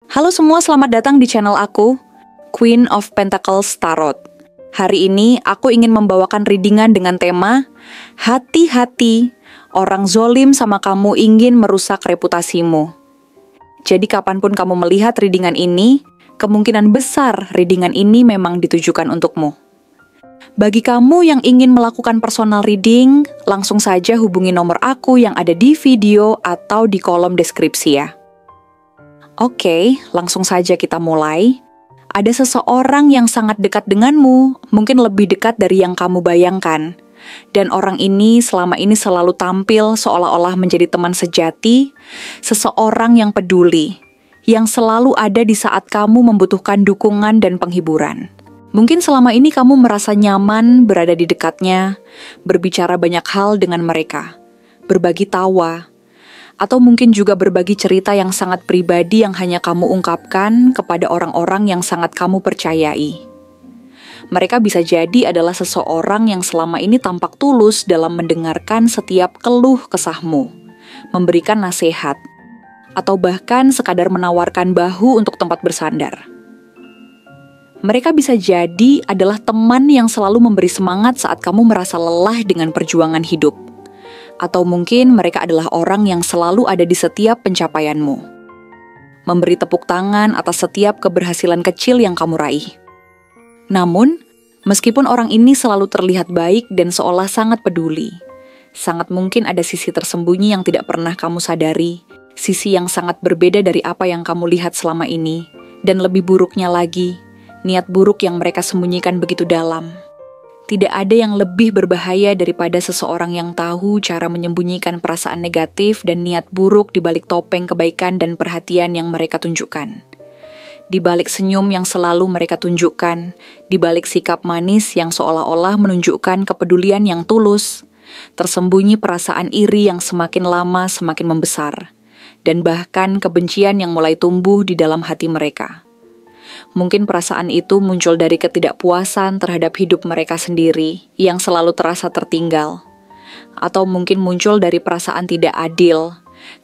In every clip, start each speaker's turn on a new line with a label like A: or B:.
A: Halo semua, selamat datang di channel aku, Queen of Pentacles Tarot. Hari ini aku ingin membawakan readingan dengan tema hati-hati, orang zolim sama kamu ingin merusak reputasimu. Jadi kapanpun kamu melihat readingan ini, kemungkinan besar readingan ini memang ditujukan untukmu. Bagi kamu yang ingin melakukan personal reading, langsung saja hubungi nomor aku yang ada di video atau di kolom deskripsi ya. Oke, langsung saja kita mulai. Ada seseorang yang sangat dekat denganmu, mungkin lebih dekat dari yang kamu bayangkan. Dan orang ini selama ini selalu tampil seolah-olah menjadi teman sejati, seseorang yang peduli, yang selalu ada di saat kamu membutuhkan dukungan dan penghiburan. Mungkin selama ini kamu merasa nyaman berada di dekatnya, berbicara banyak hal dengan mereka, berbagi tawa, atau mungkin juga berbagi cerita yang sangat pribadi yang hanya kamu ungkapkan kepada orang-orang yang sangat kamu percayai. Mereka bisa jadi adalah seseorang yang selama ini tampak tulus dalam mendengarkan setiap keluh kesahmu, memberikan nasihat, atau bahkan sekadar menawarkan bahu untuk tempat bersandar. Mereka bisa jadi adalah teman yang selalu memberi semangat saat kamu merasa lelah dengan perjuangan hidup. Atau mungkin mereka adalah orang yang selalu ada di setiap pencapaianmu. Memberi tepuk tangan atas setiap keberhasilan kecil yang kamu raih. Namun, meskipun orang ini selalu terlihat baik dan seolah sangat peduli, sangat mungkin ada sisi tersembunyi yang tidak pernah kamu sadari, sisi yang sangat berbeda dari apa yang kamu lihat selama ini, dan lebih buruknya lagi, niat buruk yang mereka sembunyikan begitu dalam. Tidak ada yang lebih berbahaya daripada seseorang yang tahu cara menyembunyikan perasaan negatif dan niat buruk di balik topeng kebaikan dan perhatian yang mereka tunjukkan. Di balik senyum yang selalu mereka tunjukkan, di balik sikap manis yang seolah-olah menunjukkan kepedulian yang tulus, tersembunyi perasaan iri yang semakin lama semakin membesar, dan bahkan kebencian yang mulai tumbuh di dalam hati mereka. Mungkin perasaan itu muncul dari ketidakpuasan terhadap hidup mereka sendiri yang selalu terasa tertinggal. Atau mungkin muncul dari perasaan tidak adil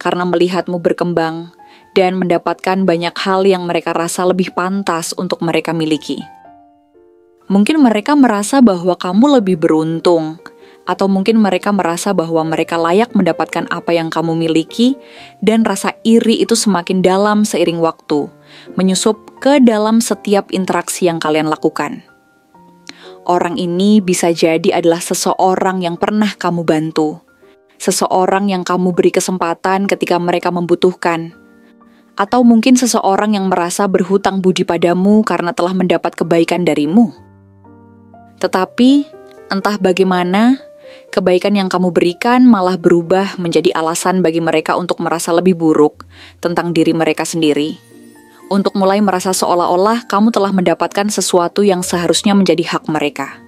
A: karena melihatmu berkembang dan mendapatkan banyak hal yang mereka rasa lebih pantas untuk mereka miliki. Mungkin mereka merasa bahwa kamu lebih beruntung, atau mungkin mereka merasa bahwa mereka layak mendapatkan apa yang kamu miliki, dan rasa iri itu semakin dalam seiring waktu, menyusup ke dalam setiap interaksi yang kalian lakukan. Orang ini bisa jadi adalah seseorang yang pernah kamu bantu, seseorang yang kamu beri kesempatan ketika mereka membutuhkan, atau mungkin seseorang yang merasa berhutang budi padamu karena telah mendapat kebaikan darimu. Tetapi, entah bagaimana, kebaikan yang kamu berikan malah berubah menjadi alasan bagi mereka untuk merasa lebih buruk tentang diri mereka sendiri. Untuk mulai merasa seolah-olah kamu telah mendapatkan sesuatu yang seharusnya menjadi hak mereka.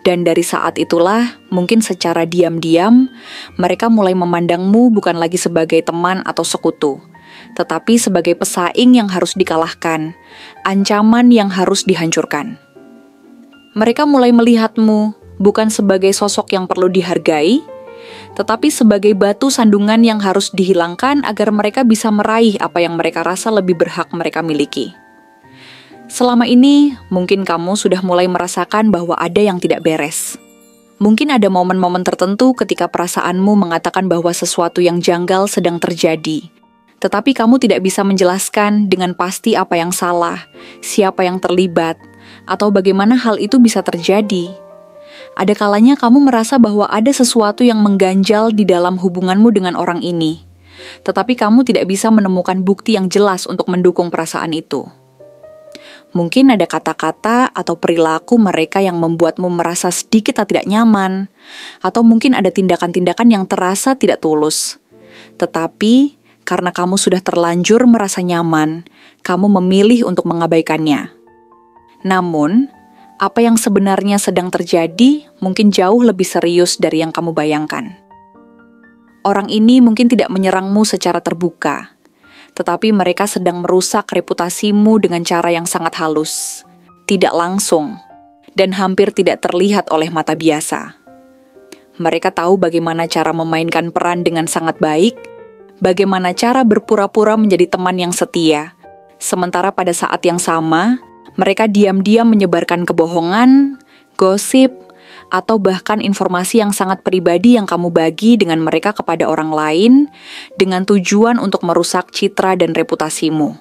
A: Dan dari saat itulah, mungkin secara diam-diam, mereka mulai memandangmu bukan lagi sebagai teman atau sekutu, tetapi sebagai pesaing yang harus dikalahkan, ancaman yang harus dihancurkan. Mereka mulai melihatmu bukan sebagai sosok yang perlu dihargai, tetapi sebagai batu sandungan yang harus dihilangkan agar mereka bisa meraih apa yang mereka rasa lebih berhak mereka miliki. Selama ini, mungkin kamu sudah mulai merasakan bahwa ada yang tidak beres. Mungkin ada momen-momen tertentu ketika perasaanmu mengatakan bahwa sesuatu yang janggal sedang terjadi, tetapi kamu tidak bisa menjelaskan dengan pasti apa yang salah, siapa yang terlibat, atau bagaimana hal itu bisa terjadi. Ada kalanya kamu merasa bahwa ada sesuatu yang mengganjal di dalam hubunganmu dengan orang ini, tetapi kamu tidak bisa menemukan bukti yang jelas untuk mendukung perasaan itu. Mungkin ada kata-kata atau perilaku mereka yang membuatmu merasa sedikit tidak nyaman, atau mungkin ada tindakan-tindakan yang terasa tidak tulus. Tetapi, karena kamu sudah terlanjur merasa nyaman, kamu memilih untuk mengabaikannya. Namun, apa yang sebenarnya sedang terjadi mungkin jauh lebih serius dari yang kamu bayangkan. Orang ini mungkin tidak menyerangmu secara terbuka, tetapi mereka sedang merusak reputasimu dengan cara yang sangat halus, tidak langsung, dan hampir tidak terlihat oleh mata biasa. Mereka tahu bagaimana cara memainkan peran dengan sangat baik, bagaimana cara berpura-pura menjadi teman yang setia, Sementara pada saat yang sama, mereka diam-diam menyebarkan kebohongan, gosip, atau bahkan informasi yang sangat pribadi yang kamu bagi dengan mereka kepada orang lain dengan tujuan untuk merusak citra dan reputasimu.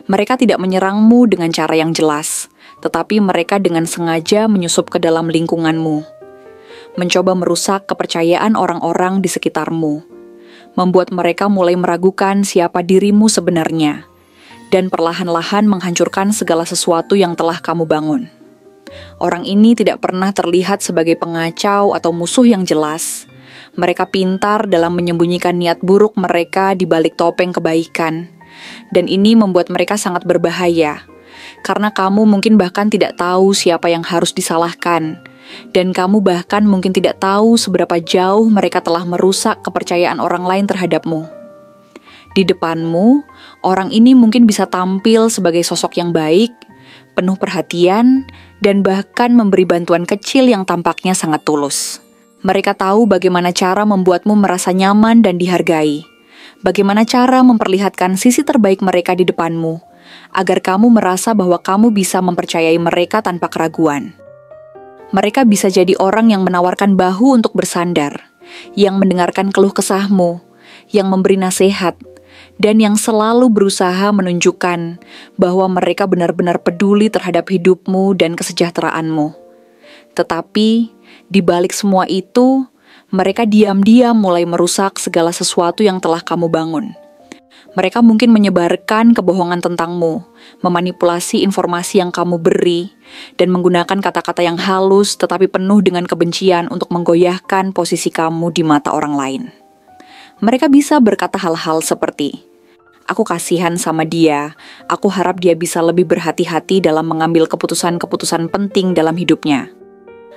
A: Mereka tidak menyerangmu dengan cara yang jelas, tetapi mereka dengan sengaja menyusup ke dalam lingkunganmu, mencoba merusak kepercayaan orang-orang di sekitarmu, membuat mereka mulai meragukan siapa dirimu sebenarnya, dan perlahan-lahan menghancurkan segala sesuatu yang telah kamu bangun. Orang ini tidak pernah terlihat sebagai pengacau atau musuh yang jelas. Mereka pintar dalam menyembunyikan niat buruk mereka di balik topeng kebaikan. Dan ini membuat mereka sangat berbahaya. Karena kamu mungkin bahkan tidak tahu siapa yang harus disalahkan. Dan kamu bahkan mungkin tidak tahu seberapa jauh mereka telah merusak kepercayaan orang lain terhadapmu. Di depanmu, orang ini mungkin bisa tampil sebagai sosok yang baik, penuh perhatian, dan bahkan memberi bantuan kecil yang tampaknya sangat tulus. Mereka tahu bagaimana cara membuatmu merasa nyaman dan dihargai. Bagaimana cara memperlihatkan sisi terbaik mereka di depanmu, agar kamu merasa bahwa kamu bisa mempercayai mereka tanpa keraguan. Mereka bisa jadi orang yang menawarkan bahu untuk bersandar, yang mendengarkan keluh kesahmu, yang memberi nasihat, dan yang selalu berusaha menunjukkan bahwa mereka benar-benar peduli terhadap hidupmu dan kesejahteraanmu. Tetapi, di balik semua itu, mereka diam-diam mulai merusak segala sesuatu yang telah kamu bangun. Mereka mungkin menyebarkan kebohongan tentangmu, memanipulasi informasi yang kamu beri, dan menggunakan kata-kata yang halus tetapi penuh dengan kebencian untuk menggoyahkan posisi kamu di mata orang lain. Mereka bisa berkata hal-hal seperti, "Aku kasihan sama dia, aku harap dia bisa lebih berhati-hati dalam mengambil keputusan-keputusan penting dalam hidupnya."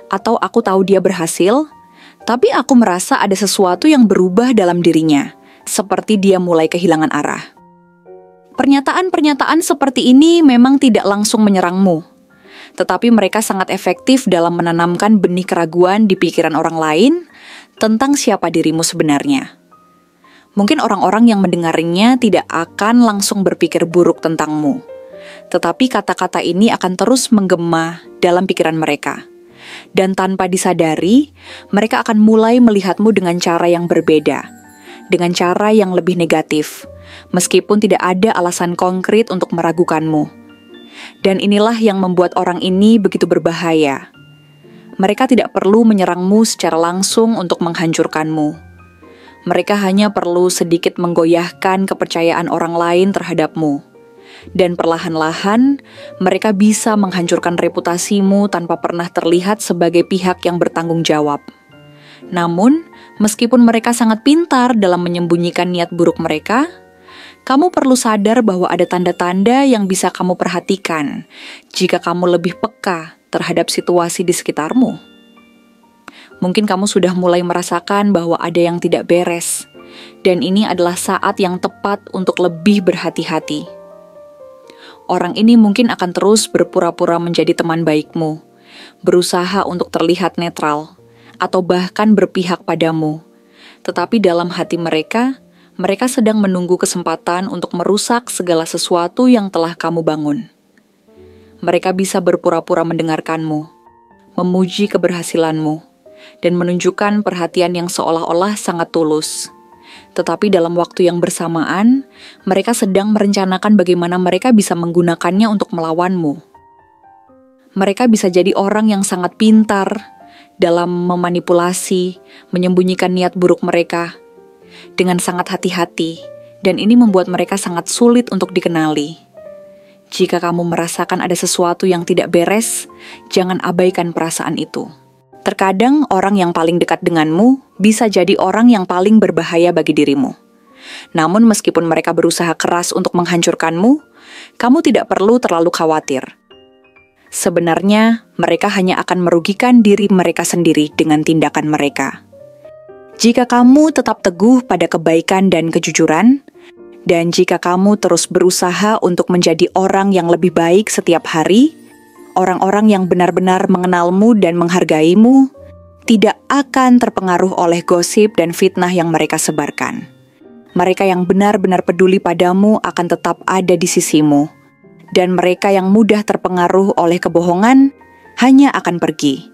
A: Atau aku tahu dia berhasil, tapi aku merasa ada sesuatu yang berubah dalam dirinya, seperti dia mulai kehilangan arah. Pernyataan-pernyataan seperti ini memang tidak langsung menyerangmu, tetapi mereka sangat efektif dalam menanamkan benih keraguan di pikiran orang lain tentang siapa dirimu sebenarnya. Mungkin orang-orang yang mendengarnya tidak akan langsung berpikir buruk tentangmu, tetapi kata-kata ini akan terus menggema dalam pikiran mereka. Dan tanpa disadari, mereka akan mulai melihatmu dengan cara yang berbeda, dengan cara yang lebih negatif, meskipun tidak ada alasan konkret untuk meragukanmu. Dan inilah yang membuat orang ini begitu berbahaya. Mereka tidak perlu menyerangmu secara langsung untuk menghancurkanmu. Mereka hanya perlu sedikit menggoyahkan kepercayaan orang lain terhadapmu. Dan perlahan-lahan, mereka bisa menghancurkan reputasimu tanpa pernah terlihat sebagai pihak yang bertanggung jawab. Namun, meskipun mereka sangat pintar dalam menyembunyikan niat buruk mereka, kamu perlu sadar bahwa ada tanda-tanda yang bisa kamu perhatikan jika kamu lebih peka terhadap situasi di sekitarmu. Mungkin kamu sudah mulai merasakan bahwa ada yang tidak beres, dan ini adalah saat yang tepat untuk lebih berhati-hati. Orang ini mungkin akan terus berpura-pura menjadi teman baikmu, berusaha untuk terlihat netral, atau bahkan berpihak padamu. Tetapi dalam hati mereka sedang menunggu kesempatan untuk merusak segala sesuatu yang telah kamu bangun. Mereka bisa berpura-pura mendengarkanmu, memuji keberhasilanmu, dan menunjukkan perhatian yang seolah-olah sangat tulus. Tetapi dalam waktu yang bersamaan, mereka sedang merencanakan bagaimana mereka bisa menggunakannya untuk melawanmu. Mereka bisa jadi orang yang sangat pintar dalam memanipulasi, menyembunyikan niat buruk mereka dengan sangat hati-hati, dan ini membuat mereka sangat sulit untuk dikenali. Jika kamu merasakan ada sesuatu yang tidak beres, jangan abaikan perasaan itu. Terkadang orang yang paling dekat denganmu bisa jadi orang yang paling berbahaya bagi dirimu. Namun meskipun mereka berusaha keras untuk menghancurkanmu, kamu tidak perlu terlalu khawatir. Sebenarnya, mereka hanya akan merugikan diri mereka sendiri dengan tindakan mereka. Jika kamu tetap teguh pada kebaikan dan kejujuran, dan jika kamu terus berusaha untuk menjadi orang yang lebih baik setiap hari, orang-orang yang benar-benar mengenalmu dan menghargaimu tidak akan terpengaruh oleh gosip dan fitnah yang mereka sebarkan. Mereka yang benar-benar peduli padamu akan tetap ada di sisimu. Dan mereka yang mudah terpengaruh oleh kebohongan hanya akan pergi.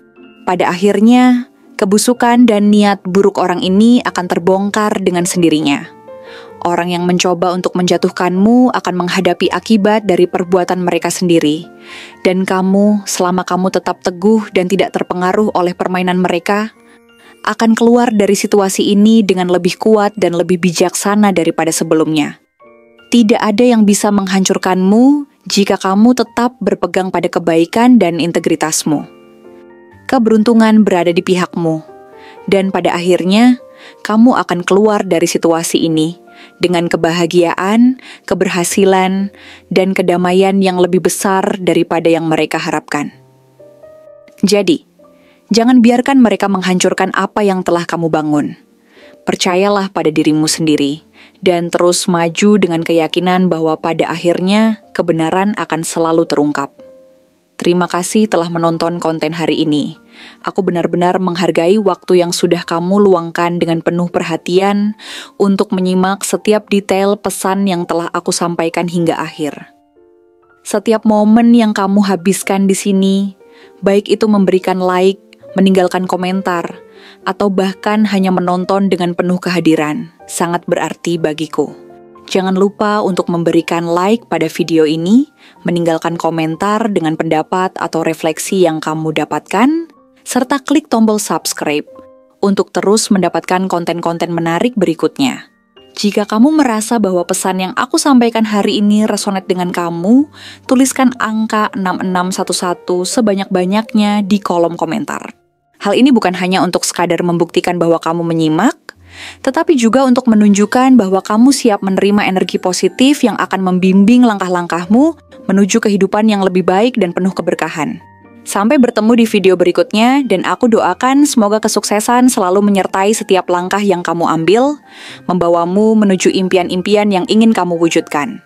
A: Pada akhirnya, kebusukan dan niat buruk orang ini akan terbongkar dengan sendirinya. Orang yang mencoba untuk menjatuhkanmu akan menghadapi akibat dari perbuatan mereka sendiri. Dan kamu, selama kamu tetap teguh dan tidak terpengaruh oleh permainan mereka, akan keluar dari situasi ini dengan lebih kuat dan lebih bijaksana daripada sebelumnya. Tidak ada yang bisa menghancurkanmu jika kamu tetap berpegang pada kebaikan dan integritasmu. Keberuntungan berada di pihakmu, dan pada akhirnya kamu akan keluar dari situasi ini dengan kebahagiaan, keberhasilan, dan kedamaian yang lebih besar daripada yang mereka harapkan. Jadi, jangan biarkan mereka menghancurkan apa yang telah kamu bangun. Percayalah pada dirimu sendiri, dan terus maju dengan keyakinan bahwa pada akhirnya kebenaran akan selalu terungkap. Terima kasih telah menonton konten hari ini. Aku benar-benar menghargai waktu yang sudah kamu luangkan dengan penuh perhatian untuk menyimak setiap detail pesan yang telah aku sampaikan hingga akhir. Setiap momen yang kamu habiskan di sini, baik itu memberikan like, meninggalkan komentar, atau bahkan hanya menonton dengan penuh kehadiran, sangat berarti bagiku. Jangan lupa untuk memberikan like pada video ini, meninggalkan komentar dengan pendapat atau refleksi yang kamu dapatkan, serta klik tombol subscribe untuk terus mendapatkan konten-konten menarik berikutnya. Jika kamu merasa bahwa pesan yang aku sampaikan hari ini resonate dengan kamu, tuliskan angka 6611 sebanyak-banyaknya di kolom komentar. Hal ini bukan hanya untuk sekadar membuktikan bahwa kamu menyimak, tetapi juga untuk menunjukkan bahwa kamu siap menerima energi positif yang akan membimbing langkah-langkahmu menuju kehidupan yang lebih baik dan penuh keberkahan. Sampai bertemu di video berikutnya, dan aku doakan semoga kesuksesan selalu menyertai setiap langkah yang kamu ambil, membawamu menuju impian-impian yang ingin kamu wujudkan.